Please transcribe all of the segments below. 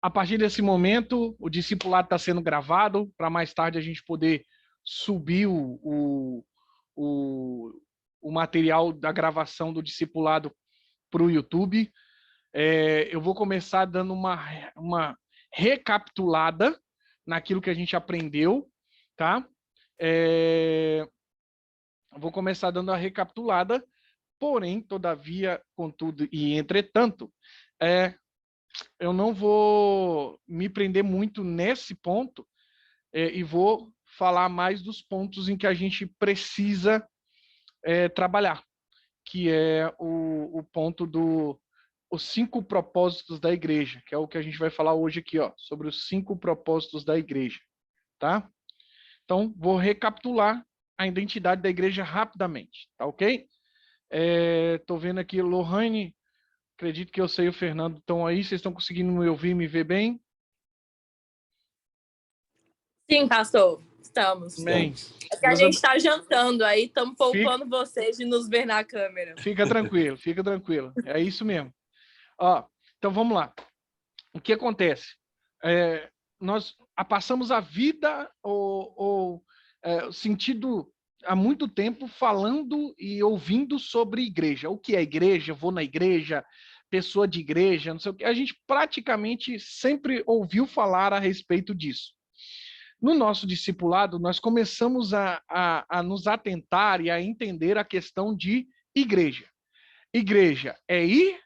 A partir desse momento, o discipulado está sendo gravado para mais tarde a gente poder subir o material da gravação do discipulado para o YouTube. Eu vou começar dando uma recapitulada naquilo que a gente aprendeu, tá? Vou começar dando a recapitulada, porém, todavia, contudo e entretanto, eu não vou me prender muito nesse ponto e vou falar mais dos pontos em que a gente precisa trabalhar, que é o ponto os 5 propósitos da igreja, que é o que a gente vai falar hoje aqui, ó, sobre os 5 propósitos da igreja, tá? Então, vou recapitular a identidade da igreja rapidamente, tá ok? Tô vendo aqui, Lohane, acredito que eu sei o Fernando estão aí, vocês estão conseguindo me ouvir, me ver bem? Sim, pastor, estamos. Bem, é que a gente está jantando aí, estamos poupando vocês de nos ver na câmera. Fica tranquilo, fica tranquilo. É isso mesmo. Ó, então vamos lá. O que acontece? Nós passamos a vida sentido há muito tempo falando e ouvindo sobre igreja. O que é igreja? Vou na igreja, pessoa de igreja, não sei o que. A gente praticamente sempre ouviu falar a respeito disso. No nosso discipulado, nós começamos a nos atentar e a entender a questão de igreja. Igreja é ir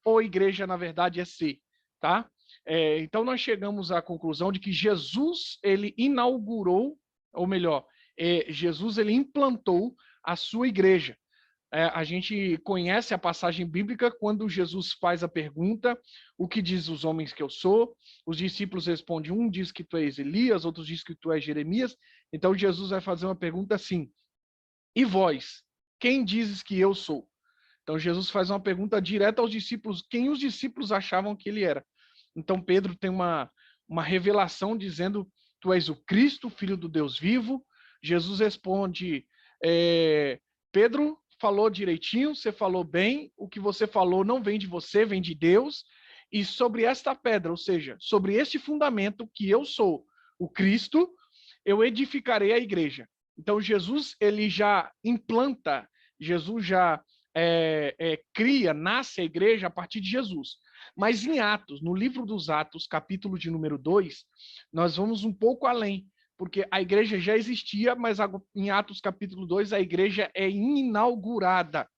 ou igreja, na verdade, é ser, tá? Então, nós chegamos à conclusão de que Jesus, ele inaugurou, ou melhor, Jesus, ele implantou a sua igreja. A gente conhece a passagem bíblica quando Jesus faz a pergunta, o que diz os homens que eu sou? Os discípulos respondem, um diz que tu és Elias, outros diz que tu és Jeremias. Então, Jesus vai fazer uma pergunta assim, e vós, quem dizes que eu sou? Então, Jesus faz uma pergunta direta aos discípulos, quem os discípulos achavam que ele era. Então, Pedro tem uma revelação dizendo, tu és o Cristo, filho do Deus vivo. Jesus responde, Pedro falou direitinho, você falou bem, o que você falou não vem de você, vem de Deus. E sobre esta pedra, ou seja, sobre este fundamento que eu sou, o Cristo, eu edificarei a igreja. Então, Jesus, ele já implanta, Jesus já cria, nasce a igreja a partir de Jesus. Mas em Atos, no livro dos Atos, capítulo de número 2, nós vamos um pouco além, porque a igreja já existia, mas em Atos capítulo 2 a igreja é inaugurada,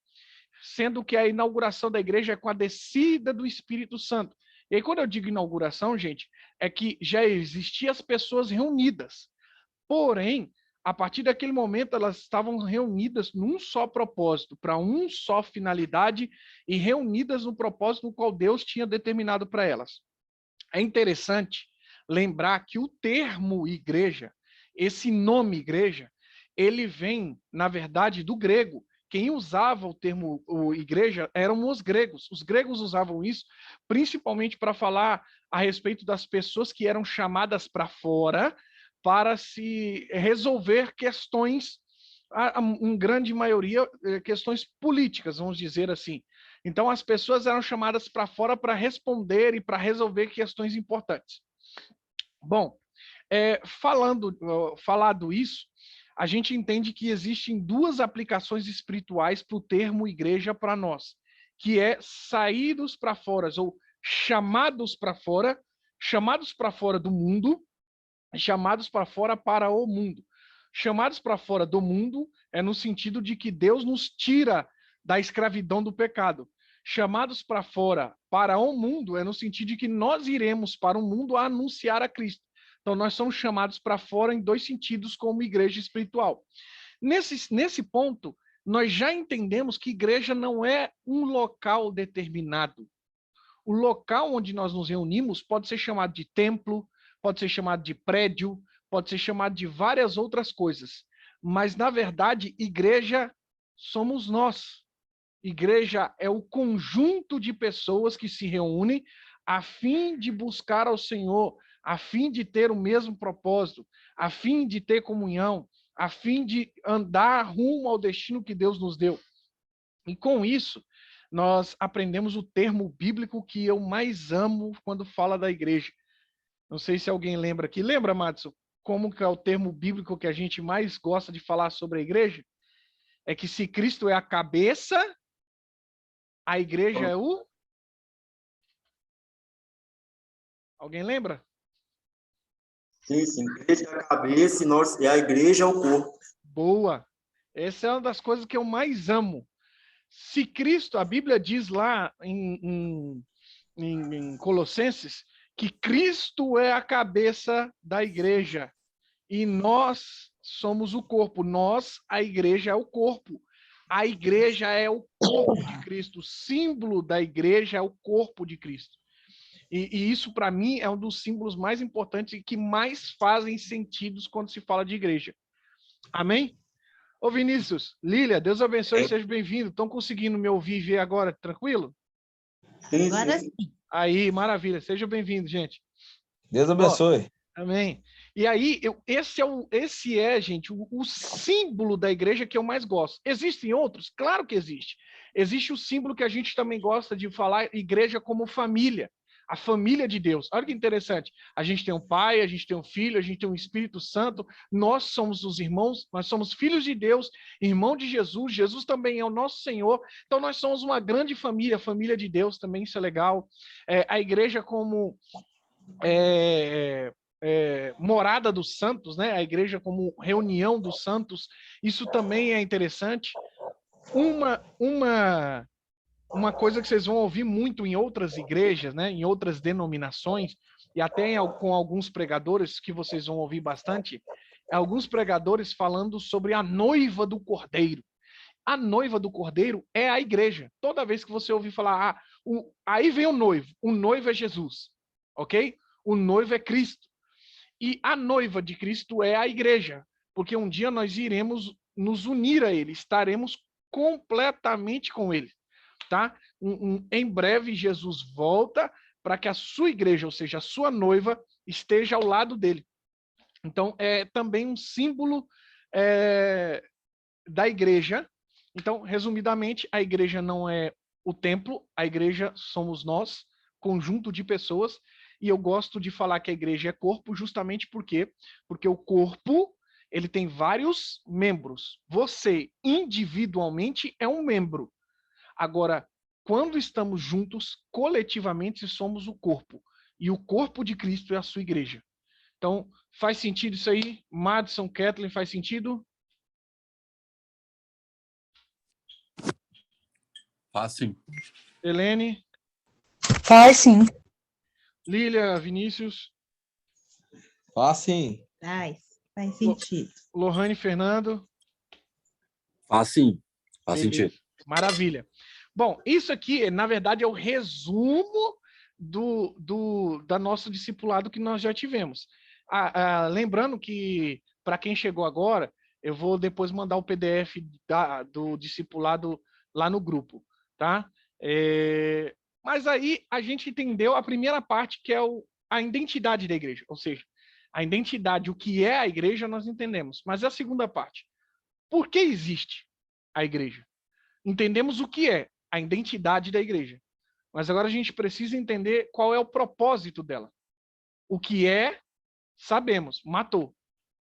sendo que a inauguração da igreja é com a descida do Espírito Santo. E aí, quando eu digo inauguração, gente, é que já existiam as pessoas reunidas. Porém, a partir daquele momento, elas estavam reunidas num só propósito, para uma só finalidade, e reunidas no propósito no qual Deus tinha determinado para elas. É interessante lembrar que o termo igreja, esse nome igreja, ele vem, na verdade, do grego. Quem usava o termo igreja eram os gregos. Os gregos usavam isso principalmente para falar a respeito das pessoas que eram chamadas para fora para se resolver questões, em grande maioria, questões políticas, vamos dizer assim. Então, as pessoas eram chamadas para fora para responder e para resolver questões importantes. Bom, falado isso, a gente entende que existem 2 aplicações espirituais para o termo igreja para nós, que é saídos para fora, ou chamados para fora do mundo, chamados para fora para o mundo. Chamados para fora do mundo é no sentido de que Deus nos tira da escravidão do pecado. Chamados para fora para o mundo é no sentido de que nós iremos para o mundo a anunciar a Cristo. Então, nós somos chamados para fora em 2 sentidos como igreja espiritual. Nesse ponto, nós já entendemos que igreja não é um local determinado. O local onde nós nos reunimos pode ser chamado de templo, pode ser chamado de prédio, pode ser chamado de várias outras coisas. Mas, na verdade, igreja somos nós. Igreja é o conjunto de pessoas que se reúnem a fim de buscar ao Senhor, a fim de ter o mesmo propósito, a fim de ter comunhão, a fim de andar rumo ao destino que Deus nos deu. E com isso, nós aprendemos o termo bíblico que eu mais amo quando fala da igreja. Não sei se alguém lembra aqui. Lembra, Madison, como que é o termo bíblico que a gente mais gosta de falar sobre a igreja? É que se Cristo é a cabeça, a igreja é o... Alguém lembra? Sim, sim. Igreja é a cabeça e a igreja é o corpo. Boa. Essa é uma das coisas que eu mais amo. Se Cristo, a Bíblia diz lá em Colossenses, que Cristo é a cabeça da igreja e nós somos o corpo. Nós, a igreja, é o corpo. A igreja é o corpo de Cristo. O símbolo da igreja é o corpo de Cristo. E isso, para mim, é um dos símbolos mais importantes e que mais fazem sentido quando se fala de igreja. Amém? Ô Vinícius, Lília, Deus abençoe, seja bem-vindo. Estão conseguindo me ouvir e ver agora, tranquilo? Sim, Agora sim. sim. Aí, maravilha. Seja bem-vindo, gente. Deus abençoe. Amém. E aí, esse é, gente, o símbolo da igreja que eu mais gosto. Existem outros? Claro que existe. Existe o símbolo que a gente também gosta de falar, igreja como família. A família de Deus. Olha que interessante. A gente tem um pai, a gente tem um filho, a gente tem um Espírito Santo. Nós somos os irmãos, nós somos filhos de Deus, irmão de Jesus. Jesus também é o nosso Senhor. Então, nós somos uma grande família, família de Deus também, isso é legal. A igreja como morada dos santos, né? A igreja como reunião dos santos, isso também é interessante. Uma coisa que vocês vão ouvir muito em outras igrejas, né? Em outras denominações, e até com alguns pregadores que vocês vão ouvir bastante, alguns pregadores falando sobre a noiva do Cordeiro. A noiva do Cordeiro é a igreja. Toda vez que você ouvir falar, aí vem o noivo é Jesus, ok? O noivo é Cristo. E a noiva de Cristo é a igreja, porque um dia nós iremos nos unir a ele, estaremos completamente com ele, tá? Em breve Jesus volta para que a sua igreja, ou seja, a sua noiva, esteja ao lado dele. Então, é também um símbolo da igreja. Então, resumidamente, a igreja não é o templo, a igreja somos nós, conjunto de pessoas, e eu gosto de falar que a igreja é corpo justamente porque o corpo, ele tem vários membros. Você, individualmente, é um membro. Agora, quando estamos juntos, coletivamente, somos o corpo. E o corpo de Cristo é a sua igreja. Então, faz sentido isso aí? Madison, Kathleen, faz sentido? Faz sim. Helene? Faz sim. Lília, Vinícius? Faz sim. Faz sentido. Lohane, Fernando? Faz sim. Faz Beleza. sentido. Maravilha. Bom, isso aqui, na verdade, é o resumo da nosso discipulado que nós já tivemos. Lembrando que, para quem chegou agora, eu vou depois mandar o PDF do discipulado lá no grupo, tá? Mas aí a gente entendeu a primeira parte, que é a identidade da igreja, ou seja, a identidade, o que é a igreja, nós entendemos. Mas a segunda parte, por que existe a igreja? Entendemos o que é a identidade da igreja. Mas agora a gente precisa entender qual é o propósito dela. O que é, sabemos, matou.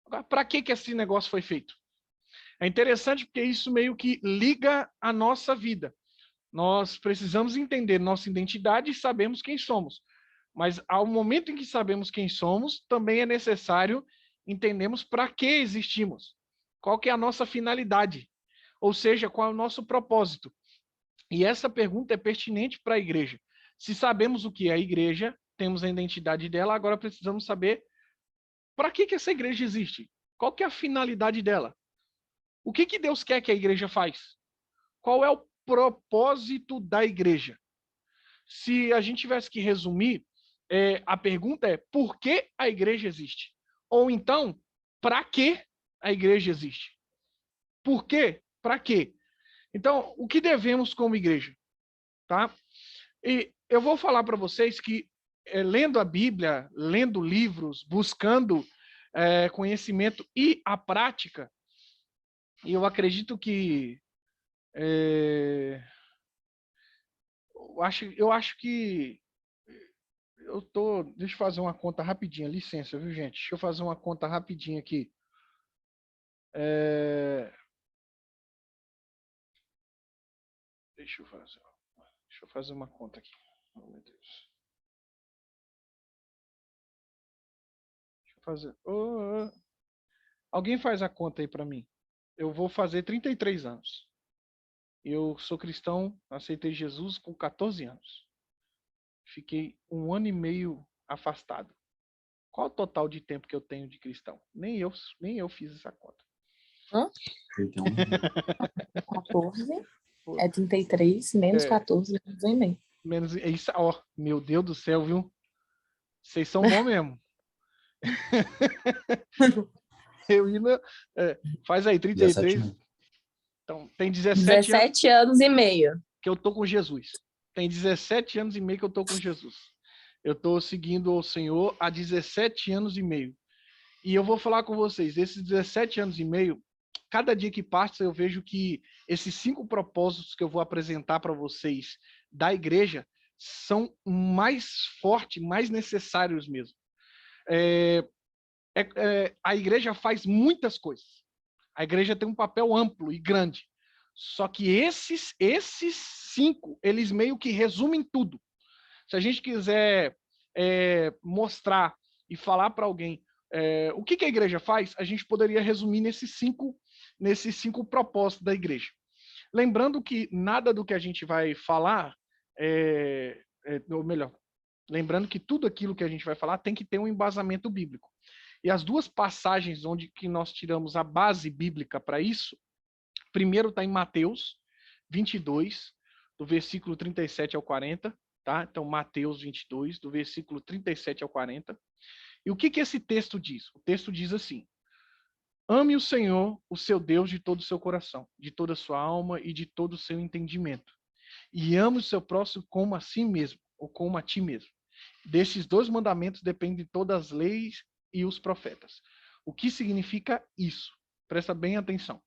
Agora, para que esse negócio foi feito? É interessante porque isso meio que liga a nossa vida. Nós precisamos entender nossa identidade e sabemos quem somos. Mas ao momento em que sabemos quem somos, também é necessário entendermos para que existimos. Qual que é a nossa finalidade? Ou seja, qual é o nosso propósito? E essa pergunta é pertinente para a igreja. Se sabemos o que é a igreja, temos a identidade dela, agora precisamos saber para que essa igreja existe? Qual que é a finalidade dela? O que Deus quer que a igreja faz? Qual é o propósito da igreja? Se a gente tivesse que resumir, a pergunta é por que a igreja existe? Ou então, para que a igreja existe? Por quê? Para quê? Então, o que devemos como igreja? Tá? E eu vou falar para vocês que, lendo a Bíblia, lendo livros, buscando conhecimento e a prática, e eu acredito que eu acho que deixa eu fazer uma conta rapidinha, licença, viu, gente? Deixa eu fazer uma conta rapidinha aqui. Deixa eu fazer uma conta aqui. Oh, meu Deus. Deixa eu fazer. Alguém faz a conta aí para mim. Eu vou fazer 33 anos. Eu sou cristão, aceitei Jesus com 14 anos. Fiquei 1 ano e meio afastado. Qual o total de tempo que eu tenho de cristão? Nem eu fiz essa conta. Então, 14 é 33, menos 14, menos menos isso, ó, meu Deus do céu, viu? Vocês são bons mesmo. Eu ainda faz aí 33. 17 Então, tem 17 anos 17 anos e meio. que eu tô com Jesus. Tem 17 anos e meio que eu tô com Jesus. Eu tô seguindo o Senhor há 17 anos e meio. E eu vou falar com vocês, esses 17 anos e meio, cada dia que passa eu vejo que esses 5 propósitos que eu vou apresentar para vocês da igreja são mais fortes, mais necessários mesmo. A igreja faz muitas coisas. A igreja tem um papel amplo e grande. Só que esses 5, eles meio que resumem tudo. Se a gente quiser mostrar e falar para alguém o que a igreja faz, a gente poderia resumir nesses cinco propósitos da igreja. Lembrando que nada do que a gente vai falar, ou melhor, lembrando que tudo aquilo que a gente vai falar tem que ter um embasamento bíblico. E as 2 passagens onde que nós tiramos a base bíblica para isso, primeiro está em Mateus 22, do versículo 37 ao 40, tá? Então, Mateus 22, do versículo 37 ao 40. E o que esse texto diz? O texto diz assim: ame o Senhor, o seu Deus, de todo o seu coração, de toda a sua alma e de todo o seu entendimento. E ame o seu próximo como a si mesmo, ou como a ti mesmo. Desses 2 mandamentos dependem todas as leis e os profetas. O que significa isso? Presta bem atenção.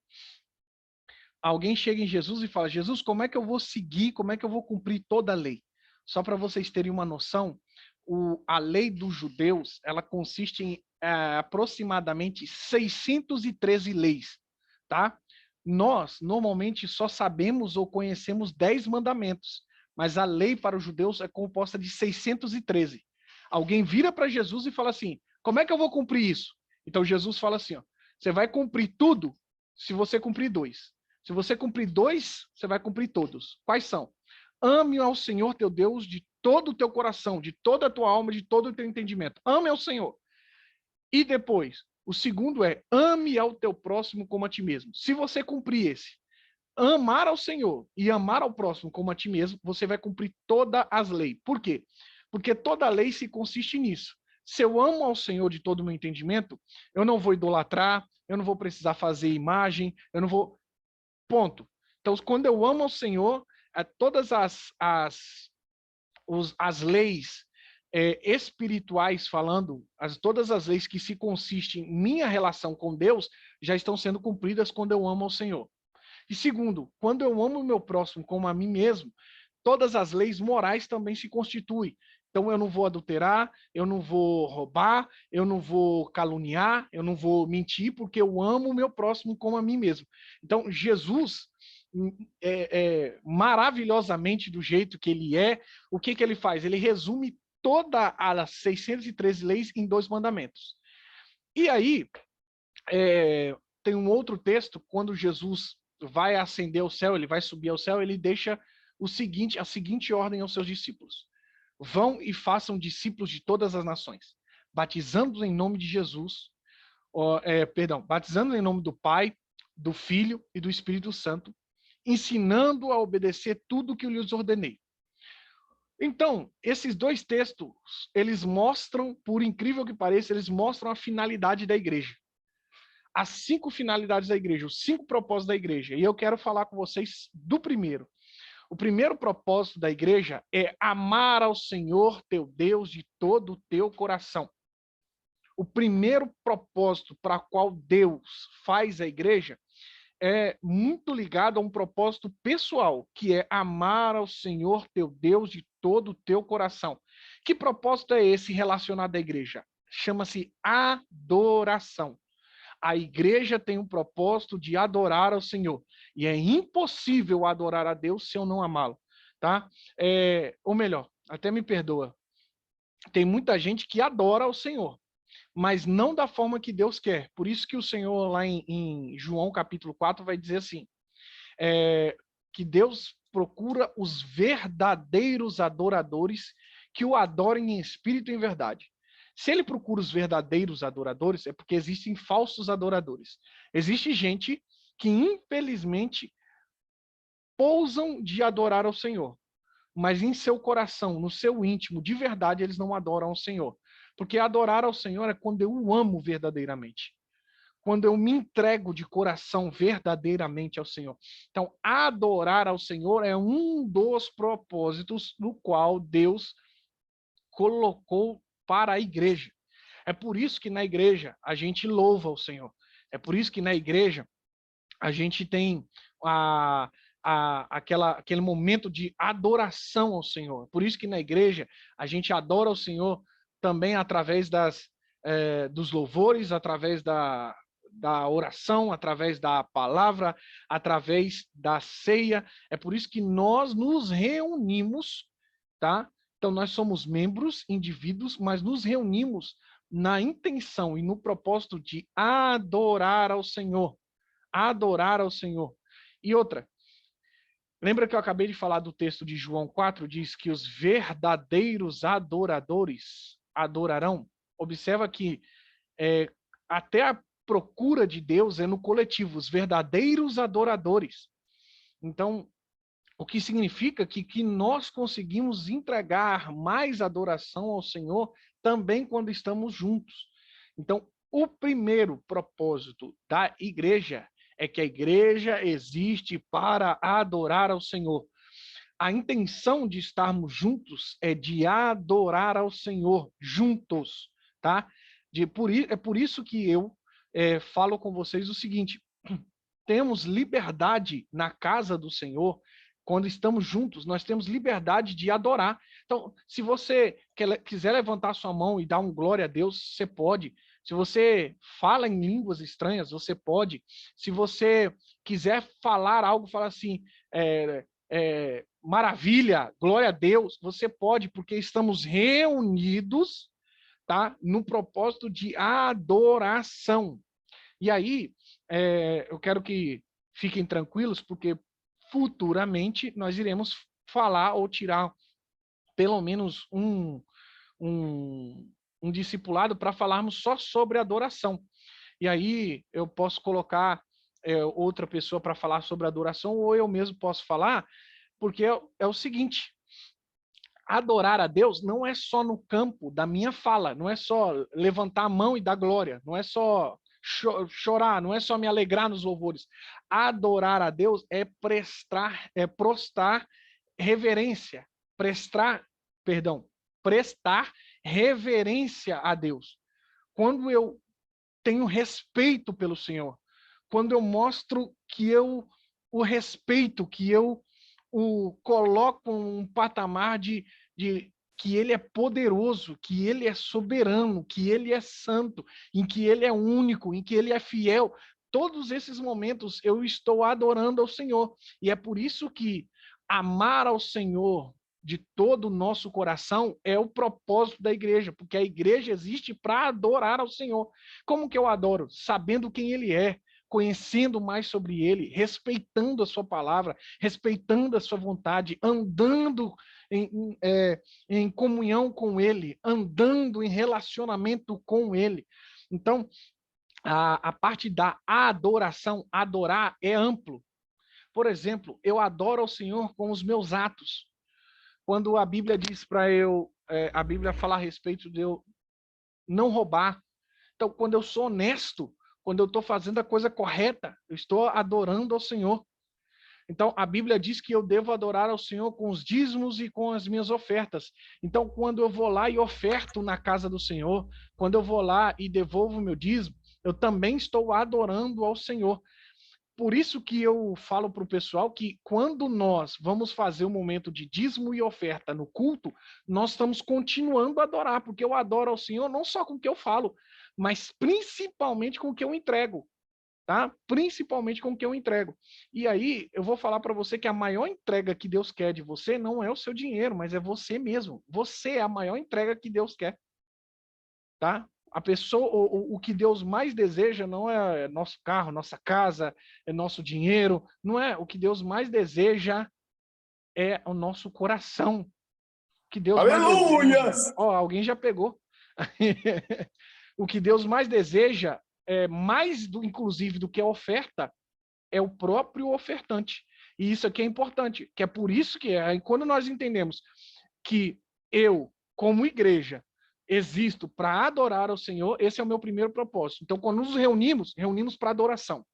Alguém chega em Jesus e fala: Jesus, como é que eu vou seguir, como é que eu vou cumprir toda a lei? Só para vocês terem uma noção, a lei dos judeus, ela consiste em aproximadamente 613 leis, tá? Nós, normalmente, só sabemos ou conhecemos 10 mandamentos, mas a lei para os judeus é composta de 613. Alguém vira para Jesus e fala assim: como é que eu vou cumprir isso? Então Jesus fala assim, ó, você vai cumprir tudo se você cumprir 2. Se você cumprir 2, você vai cumprir todos. Quais são? Ame ao Senhor teu Deus de todo o teu coração, de toda a tua alma, de todo o teu entendimento. Ame ao Senhor. E depois, o segundo é: ame ao teu próximo como a ti mesmo. Se você cumprir esse, amar ao Senhor e amar ao próximo como a ti mesmo, você vai cumprir todas as leis. Por quê? Porque toda lei se consiste nisso. Se eu amo ao Senhor de todo o meu entendimento, eu não vou idolatrar, eu não vou precisar fazer imagem, eu não vou... Ponto. Então, quando eu amo ao Senhor, todas as leis espirituais falando, todas as leis que se consistem em minha relação com Deus, já estão sendo cumpridas quando eu amo ao Senhor. E segundo, quando eu amo o meu próximo como a mim mesmo, todas as leis morais também se constituem. Então, eu não vou adulterar, eu não vou roubar, eu não vou caluniar, eu não vou mentir, porque eu amo o meu próximo como a mim mesmo. Então, Jesus, maravilhosamente do jeito que ele é, o que ele faz? Ele resume todas as 613 leis em 2 mandamentos. E aí, tem um outro texto, quando Jesus vai ascender ao céu, ele vai subir ao céu, ele deixa a seguinte ordem aos seus discípulos: vão e façam discípulos de todas as nações, batizando-os em nome de Jesus, batizando em nome do Pai, do Filho e do Espírito Santo, ensinando a obedecer tudo o que eu lhes ordenei. Então, esses 2 textos, eles mostram, por incrível que pareça, eles mostram a finalidade da igreja. As 5 finalidades da igreja, os 5 propósitos da igreja. E eu quero falar com vocês do primeiro. O primeiro propósito da igreja é amar ao Senhor teu Deus de todo o teu coração. O primeiro propósito para o qual Deus faz a igreja é muito ligado a um propósito pessoal, que é amar ao Senhor teu Deus de todo o teu coração. Que propósito é esse relacionado à igreja? Chama-se adoração. A igreja tem um propósito de adorar ao Senhor. E é impossível adorar a Deus se eu não amá-lo, tá? Ou melhor, até me perdoa. Tem muita gente que adora ao Senhor, mas não da forma que Deus quer. Por isso que o Senhor, lá em João capítulo 4, vai dizer assim, que Deus procura os verdadeiros adoradores que o adorem em espírito e em verdade. Se ele procura os verdadeiros adoradores, é porque existem falsos adoradores. Existe gente que, infelizmente, pousam de adorar ao Senhor, mas em seu coração, no seu íntimo, de verdade, eles não adoram ao Senhor. Porque adorar ao Senhor é quando eu o amo verdadeiramente. Quando eu me entrego de coração verdadeiramente ao Senhor. Então, adorar ao Senhor é um dos propósitos no qual Deus colocou para a igreja. É por isso que na igreja a gente louva o Senhor. É por isso que na igreja a gente tem aquele momento de adoração ao Senhor. Por isso que na igreja a gente adora o Senhor também através dos louvores, através da oração, através da palavra, através da ceia. É por isso que nós nos reunimos, tá? Então nós somos membros, indivíduos, mas nos reunimos na intenção e no propósito de adorar ao Senhor. Adorar ao Senhor. E outra, lembra que eu acabei de falar do texto de João 4, diz que os verdadeiros adoradores adorarão? Observa que até a procura de Deus é no coletivo, os verdadeiros adoradores. Então, o que significa que nós conseguimos entregar mais adoração ao Senhor também quando estamos juntos. Então, o primeiro propósito da igreja é que a igreja existe para adorar ao Senhor. A intenção de estarmos juntos é de adorar ao Senhor juntos, tá? É por isso que eu falo com vocês o seguinte: temos liberdade na casa do Senhor. Quando estamos juntos, nós temos liberdade de adorar. Então, se você quiser levantar sua mão e dar um glória a Deus, você pode. Se você fala em línguas estranhas, você pode. Se você quiser falar algo, fala assim, maravilha, glória a Deus, você pode, porque estamos reunidos, tá? No propósito de adoração. E aí, eu quero que fiquem tranquilos, porque futuramente nós iremos falar ou tirar pelo menos um discipulado para falarmos só sobre adoração. E aí eu posso colocar outra pessoa para falar sobre adoração, ou eu mesmo posso falar, porque é o seguinte: adorar a Deus não é só no campo da minha fala, não é só levantar a mão e dar glória, não é só chorar, não é só me alegrar nos louvores. Adorar a Deus é prestar reverência, prestar reverência a Deus. Quando eu tenho respeito pelo Senhor, quando eu mostro que eu o respeito, que eu o coloco em um patamar de que ele é poderoso, que ele é soberano, que ele é santo, em que ele é único, em que ele é fiel. Todos esses momentos eu estou adorando ao Senhor. E é por isso que amar ao Senhor de todo o nosso coração é o propósito da igreja, porque a igreja existe para adorar ao Senhor. Como que eu adoro? Sabendo quem ele é, conhecendo mais sobre ele, respeitando a sua palavra, respeitando a sua vontade, andando em comunhão com ele, andando em relacionamento com ele. Então, a parte da adoração, adorar é amplo. Por exemplo, eu adoro ao Senhor com os meus atos. Quando a Bíblia diz para a Bíblia fala a respeito de eu não roubar. Então, quando eu sou honesto, quando eu estou fazendo a coisa correta, eu estou adorando ao Senhor. Então, a Bíblia diz que eu devo adorar ao Senhor com os dízimos e com as minhas ofertas. Então, quando eu vou lá e oferto na casa do Senhor, quando eu vou lá e devolvo o meu dízimo, eu também estou adorando ao Senhor. por isso que eu falo para o pessoal que quando nós vamos fazer o momento de dízimo e oferta no culto, nós estamos continuando a adorar, porque eu adoro ao Senhor não só com o que eu falo, mas principalmente com o que eu entrego, tá? Principalmente com o que eu entrego. E aí, eu vou falar para você que a maior entrega que Deus quer de você não é o seu dinheiro, mas é você mesmo. Você é a maior entrega que Deus quer, tá? A pessoa, o que Deus mais deseja não é nosso carro, nossa casa, é nosso dinheiro, não é. O que Deus mais deseja é o nosso coração. O que Deus mais deseja. Ó, alguém já pegou. O que Deus mais deseja é inclusive do que a oferta, é o próprio ofertante. E isso aqui é importante, que é por isso que quando nós entendemos que eu, como igreja, existo para adorar ao Senhor, esse é o meu primeiro propósito. Então, quando nos reunimos para adoração.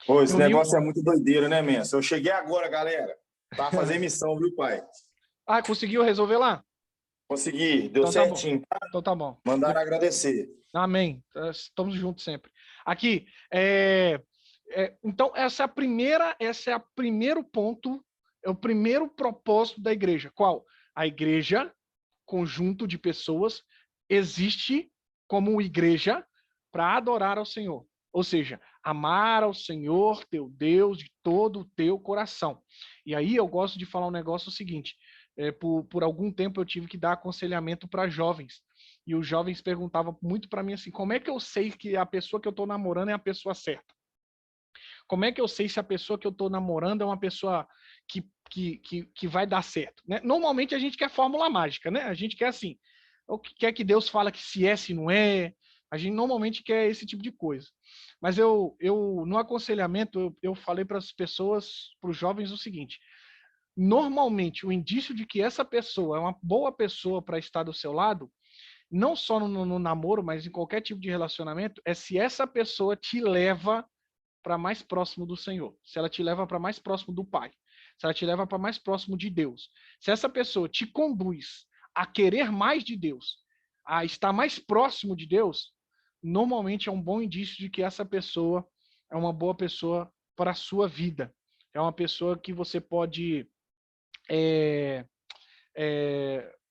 Pô, esse negócio é muito doideiro, né, Mensa? Eu cheguei agora, galera. Tá fazendo missão, viu, pai? Ah, conseguiu resolver lá? Consegui, deu então, certinho. Tá então tá bom. Mandaram agradecer. Amém. Estamos juntos sempre. Aqui, então, esse é o primeiro ponto, é o primeiro propósito da igreja. Qual? A igreja, conjunto de pessoas, existe como igreja para adorar ao Senhor. Ou seja, amar ao Senhor, teu Deus, de todo o teu coração. E aí eu gosto de falar um negócio seguinte, por algum tempo eu tive que dar aconselhamento para jovens. E os jovens perguntavam muito para mim assim, como é que eu sei que a pessoa que eu estou namorando é a pessoa certa? Como é que eu sei se a pessoa que eu estou namorando é uma pessoa que vai dar certo? Né? Normalmente a gente quer fórmula mágica, né? A gente quer assim, quer que Deus fala que se é, se não é. A gente normalmente quer esse tipo de coisa. Mas eu no aconselhamento, eu falei para as pessoas, para os jovens, o seguinte, normalmente o indício de que essa pessoa é uma boa pessoa para estar do seu lado, não só no namoro, mas em qualquer tipo de relacionamento, é se essa pessoa te leva para mais próximo do Senhor, se ela te leva para mais próximo do Pai, se ela te leva para mais próximo de Deus, se essa pessoa te conduz a querer mais de Deus, a estar mais próximo de Deus, normalmente é um bom indício de que essa pessoa é uma boa pessoa para a sua vida, é uma pessoa que você pode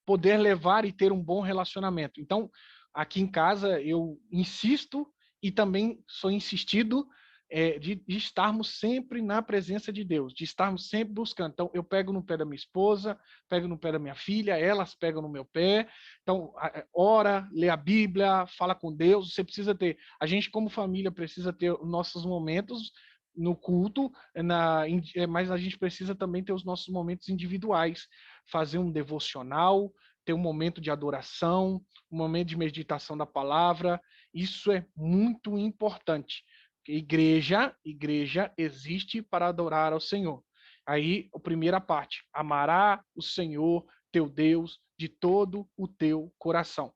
poder levar e ter um bom relacionamento. Então, aqui em casa, eu insisto e também sou insistido de estarmos sempre na presença de Deus, de estarmos sempre buscando. Então, eu pego no pé da minha esposa, pego no pé da minha filha, elas pegam no meu pé. Então, ora, lê a Bíblia, fala com Deus. Você precisa ter, a gente como família precisa ter os nossos momentos no culto, mas a gente precisa também ter os nossos momentos individuais, fazer um devocional, ter um momento de adoração, um momento de meditação da palavra. Isso é muito importante. Igreja existe para adorar ao Senhor. Aí, a primeira parte, amará o Senhor, teu Deus, de todo o teu coração.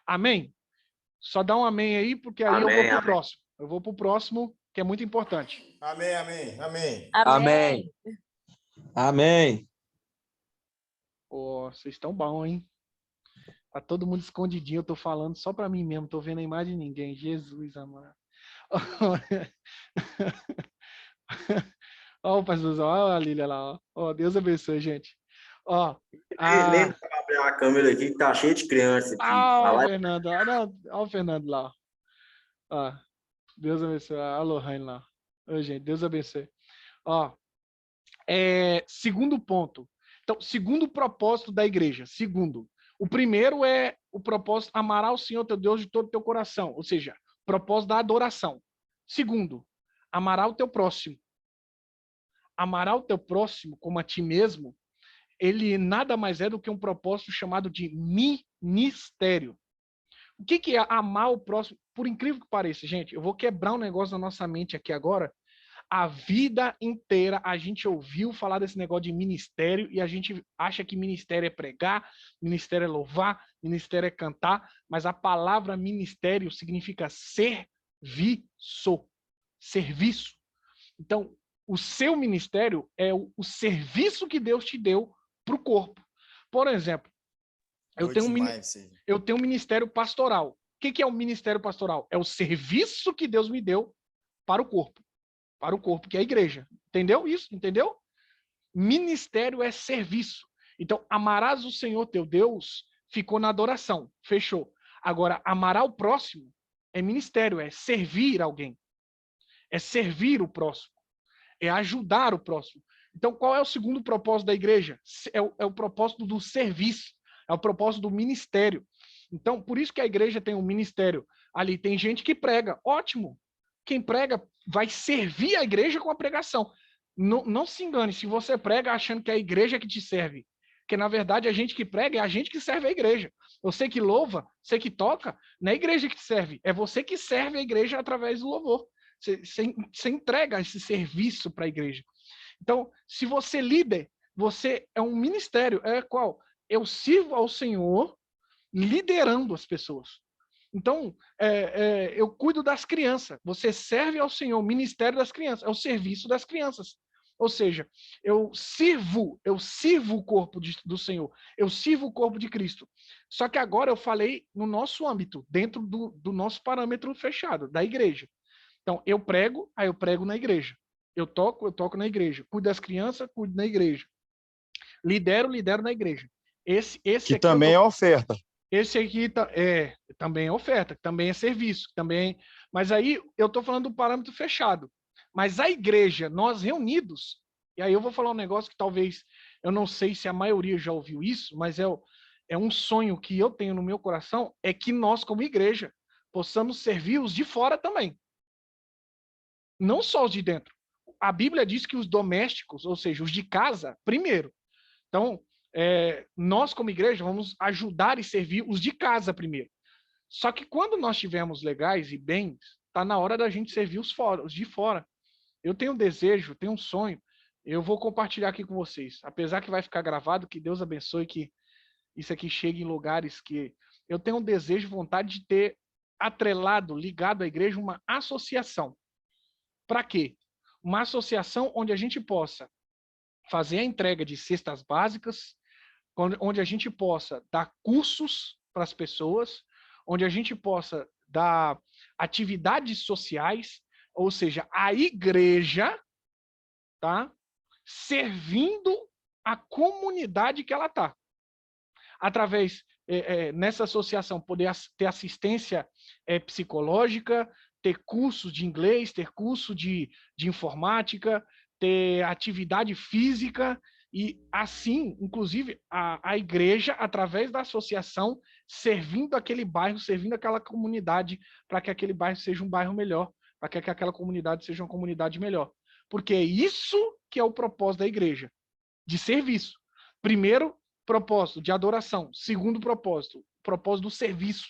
Amém? Só dá um amém aí, porque aí Amém, eu vou para o amém. próximo. Eu vou para o próximo, que é muito importante. Amém, amém, amém. Amém. Amém. Pô, vocês estão bons, hein? Tá todo mundo escondidinho, eu tô falando só para mim mesmo, tô vendo a imagem de ninguém. Jesus amado. Ó o pastorzão, ó a Lília lá, ó. Ó, Deus abençoe, gente. Ó, Nem pra abrir a câmera aqui, que tá cheio de criança aqui. ó o Fernando, ó, não, ó o Fernando lá. Ó, Deus abençoe, a Lohane lá. Ô, gente, Deus abençoe. Ó, segundo ponto. Então, segundo propósito da igreja. Segundo. O primeiro é o propósito, amará o Senhor teu Deus de todo o teu coração. Ou seja, propósito da adoração. Segundo, amará o teu próximo. Amará o teu próximo como a ti mesmo, ele nada mais é do que um propósito chamado de ministério. O que é amar o próximo? Por incrível que pareça, gente, eu vou quebrar um negócio na nossa mente aqui agora. A vida inteira a gente ouviu falar desse negócio de ministério e a gente acha que ministério é pregar, ministério é louvar, ministério é cantar, mas a palavra ministério significa serviço. Serviço. Então, o seu ministério é o serviço que Deus te deu para o corpo. Por exemplo, eu tenho um ministério pastoral. O que é o ministério pastoral? É o serviço que Deus me deu para o corpo. para o corpo, que é a igreja. Entendeu isso? Entendeu? Ministério é serviço. Então, amarás o Senhor teu Deus, ficou na adoração, fechou. Agora, amará o próximo é ministério, é servir alguém. É servir o próximo. É ajudar o próximo. Então, qual é o segundo propósito da igreja? É o propósito do serviço. É o propósito do ministério. Então, por isso que a igreja tem um ministério. Ali tem gente que prega. Ótimo. Quem prega vai servir a igreja com a pregação. Não se engane, se você prega achando que é a igreja que te serve. Porque, na verdade, a gente que prega é a gente que serve a igreja. Você que louva, você que toca, não é a igreja que te serve. É você que serve a igreja através do louvor. Você entrega esse serviço para a igreja. Então, se você é líder, você é um ministério. É qual? Eu sirvo ao Senhor liderando as pessoas. Então, eu cuido das crianças. Você serve ao Senhor, o ministério das crianças, é o serviço das crianças. Ou seja, eu sirvo o corpo do Senhor, eu sirvo o corpo de Cristo. Só que agora eu falei no nosso âmbito, dentro do nosso parâmetro fechado, da igreja. Então, eu prego na igreja. Eu toco na igreja. Cuido das crianças, cuido na igreja. Lidero na igreja. Esse Que aqui também é oferta. Esse aqui também é oferta, também é serviço, também. Mas aí eu estou falando do parâmetro fechado. Mas a igreja, nós reunidos, e aí eu vou falar um negócio que talvez, eu não sei se a maioria já ouviu isso, mas é um sonho que eu tenho no meu coração, é que nós, como igreja, possamos servir os de fora também. Não só os de dentro. A Bíblia diz que os domésticos, ou seja, os de casa, primeiro. Então, nós, como igreja, vamos ajudar e servir os de casa primeiro. Só que quando nós estivermos legais e bens, está na hora da gente servir os de fora. Eu tenho um desejo, tenho um sonho, eu vou compartilhar aqui com vocês. Apesar que vai ficar gravado, que Deus abençoe, que isso aqui chegue em lugares que... Eu tenho um desejo, vontade de ter atrelado, ligado à igreja, uma associação. Para quê? Uma associação onde a gente possa fazer a entrega de cestas básicas, onde a gente possa dar cursos para as pessoas, onde a gente possa dar atividades sociais, ou seja, a igreja, tá, servindo a comunidade que ela está. Através, nessa associação, poder ter assistência psicológica, ter cursos de inglês, ter curso de informática, ter atividade física, e assim, inclusive, a igreja, através da associação, servindo aquele bairro, servindo aquela comunidade, para que aquele bairro seja um bairro melhor, para que aquela comunidade seja uma comunidade melhor. Porque é isso que é o propósito da igreja, de serviço. Primeiro, propósito de adoração. Segundo propósito do serviço.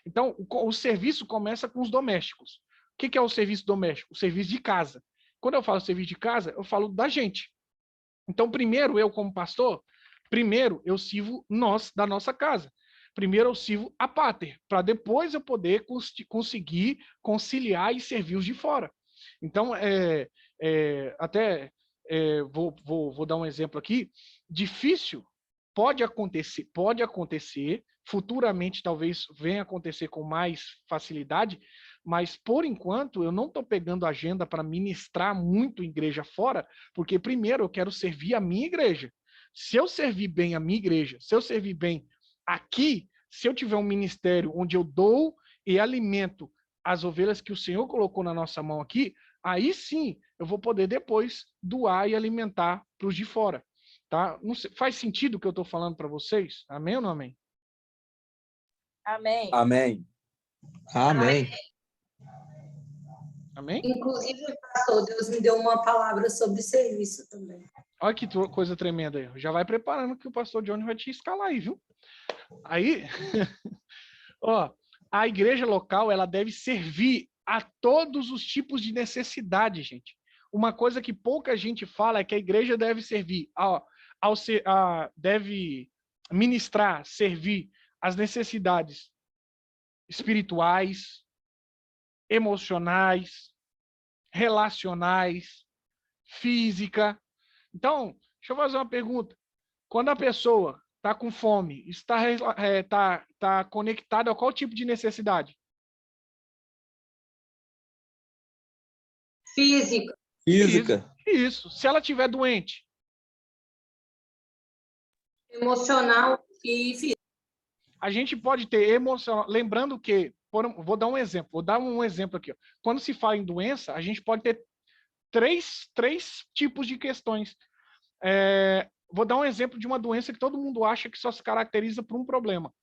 Então, o serviço começa com os domésticos. O que é o serviço doméstico? O serviço de casa. Quando eu falo serviço de casa, eu falo da gente. Então, primeiro, eu como pastor, primeiro eu sirvo da nossa casa. Primeiro eu sirvo a Pater, para depois eu poder conseguir conciliar e servir os de fora. Então, vou dar um exemplo aqui. Difícil, pode acontecer, futuramente talvez venha acontecer com mais facilidade, mas por enquanto eu não estou pegando agenda para ministrar muito igreja fora, porque primeiro eu quero servir a minha igreja. Se eu servir bem a minha igreja, se eu servir bem aqui, se eu tiver um ministério onde eu dou e alimento as ovelhas que o Senhor colocou na nossa mão aqui, aí sim eu vou poder depois doar e alimentar para os de fora. Tá? Não sei, faz sentido o que eu estou falando para vocês? Amém ou não amém? Amém. Amém. Amém. Amém? Inclusive, pastor, Deus me deu uma palavra sobre serviço também. Olha que coisa tremenda aí. Já vai preparando que o pastor Johnny vai te escalar aí, viu? Aí, ó, a igreja local, ela deve servir a todos os tipos de necessidade, gente. Uma coisa que pouca gente fala é que a igreja deve servir, deve ministrar, servir as necessidades espirituais, emocionais, relacionais, física. Então, deixa eu fazer uma pergunta. Quando a pessoa está com fome, está conectada a qual tipo de necessidade? Física. Física. Isso. Se ela estiver doente, Emocional e física. a gente pode ter emocional. Lembrando que, vou dar um exemplo aqui. Ó. Quando se fala em doença, a gente pode ter três tipos de questões. Vou dar um exemplo de uma doença que todo mundo acha que só se caracteriza por um problema.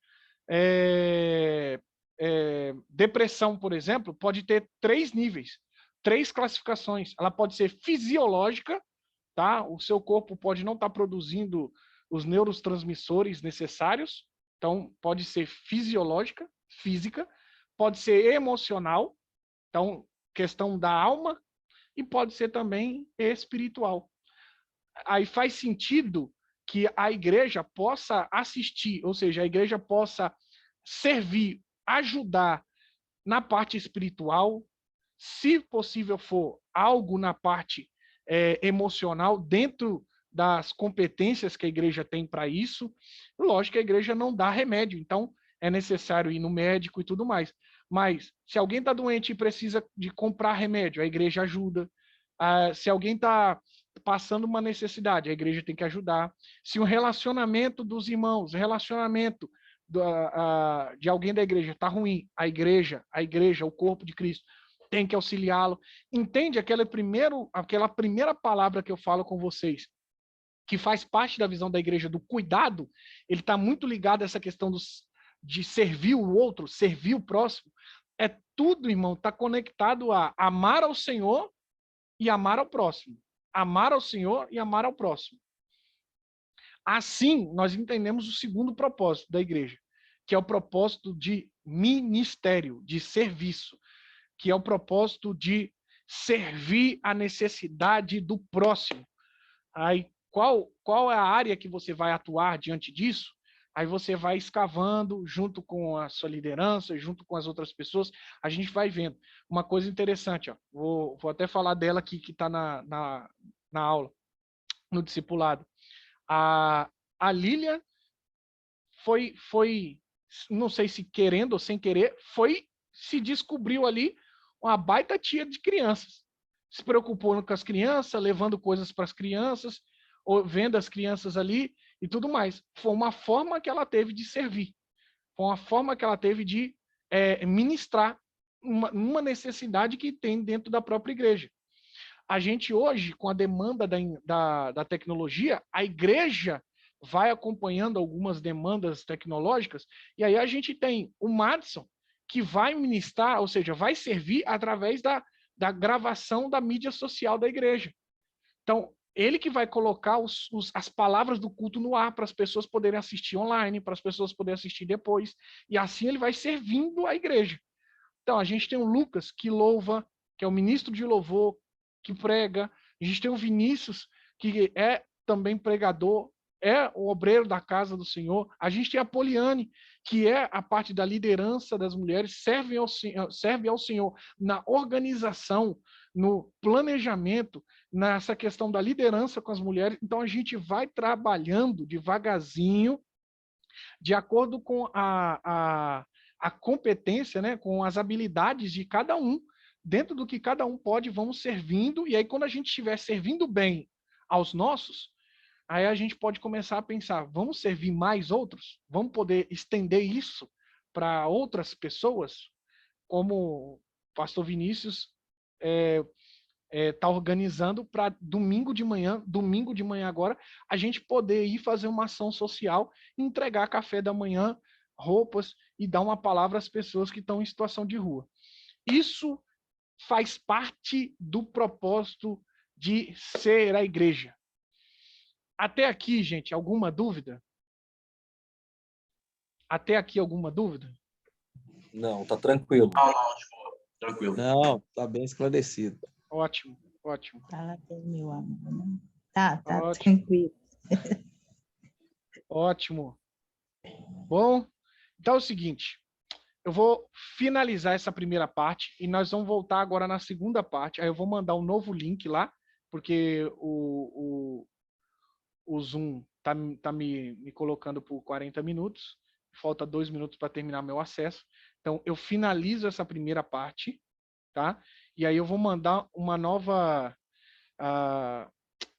Depressão, por exemplo, pode ter 3 níveis, 3 classificações. Ela pode ser fisiológica, tá? O seu corpo pode não estar produzindo os neurotransmissores necessários, então pode ser fisiológica, física, pode ser emocional, então questão da alma, e pode ser também espiritual. Aí faz sentido que a igreja possa assistir, ou seja, a igreja possa servir, ajudar na parte espiritual, se possível for algo na parte emocional, dentro das competências que a igreja tem para isso. Lógico que a igreja não dá remédio, então é necessário ir no médico e tudo mais. Mas se alguém está doente e precisa de comprar remédio, a igreja ajuda. Se alguém está passando uma necessidade, a igreja tem que ajudar. Se o relacionamento dos irmãos, relacionamento de alguém da igreja está ruim, a igreja, o corpo de Cristo, tem que auxiliá-lo. Entende aquela primeira palavra que eu falo com vocês, que faz parte da visão da igreja do cuidado? Ele está muito ligado a essa questão de servir o outro, servir o próximo. É tudo, irmão, está conectado a amar ao Senhor e amar ao próximo. Amar ao Senhor e amar ao próximo. Assim, nós entendemos o segundo propósito da igreja, que é o propósito de ministério, de serviço, que é o propósito de servir a necessidade do próximo. Aí, qual é a área que você vai atuar diante disso? Aí você vai escavando junto com a sua liderança, junto com as outras pessoas, a gente vai vendo. Uma coisa interessante, ó, vou até falar dela aqui, que está na aula, no discipulado. A Lília foi, não sei se querendo ou sem querer, se descobriu ali uma baita tia de crianças. Se preocupou com as crianças, levando coisas para as crianças, ou vendo as crianças ali e tudo mais. Foi uma forma que ela teve de servir. Foi uma forma que ela teve de ministrar uma necessidade que tem dentro da própria igreja. A gente hoje, com a demanda da tecnologia, a igreja vai acompanhando algumas demandas tecnológicas, e aí a gente tem o Madison, que vai ministrar, ou seja, vai servir através da gravação da mídia social da igreja. Então, ele que vai colocar as palavras do culto no ar para as pessoas poderem assistir online, para as pessoas poderem assistir depois, e assim ele vai servindo a igreja. Então, a gente tem o Lucas, que louva, que é o ministro de louvor, que prega. A gente tem o Vinícius, que é também pregador, é o obreiro da casa do Senhor. A gente tem a Poliane, que é a parte da liderança das mulheres, serve ao Senhor na organização, no planejamento, nessa questão da liderança com as mulheres. Então, a gente vai trabalhando devagarzinho, de acordo com a competência, né, com as habilidades de cada um, dentro do que cada um pode, vamos servindo, e aí quando a gente estiver servindo bem aos nossos, aí a gente pode começar a pensar, vamos servir mais outros? Vamos poder estender isso para outras pessoas? Como o pastor Vinícius está organizando para domingo de manhã agora, a gente poder ir fazer uma ação social, entregar café da manhã, roupas e dar uma palavra às pessoas que estão em situação de rua. Isso faz parte do propósito de ser a igreja. Até aqui, gente, alguma dúvida? Até aqui alguma dúvida? Não, tá tranquilo. Não, tranquilo. Não, tá bem esclarecido. Ótimo, ótimo. Fala bem, meu amor. Tá Ótimo. tranquilo. Ótimo. Bom, então é o seguinte, eu vou finalizar essa primeira parte e nós vamos voltar agora na segunda parte. Aí eu vou mandar um novo link lá, porque o Zoom tá me colocando por 40 minutos. Falta 2 minutos para terminar meu acesso. Então, eu finalizo essa primeira parte, tá? E aí eu vou mandar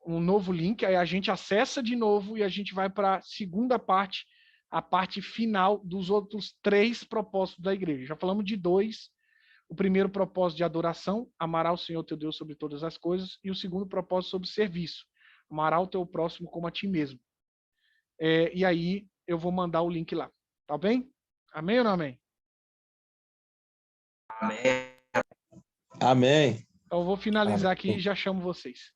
um novo link, aí a gente acessa de novo e a gente vai para a segunda parte, a parte final dos outros 3 propósitos da igreja. Já falamos de 2. O primeiro propósito de adoração, amará o Senhor teu Deus sobre todas as coisas, e o segundo propósito sobre serviço, amará o teu próximo como a ti mesmo. E aí eu vou mandar o link lá, tá bem? Amém ou não amém? Amém. Amém. Então eu vou finalizar aqui e já chamo vocês.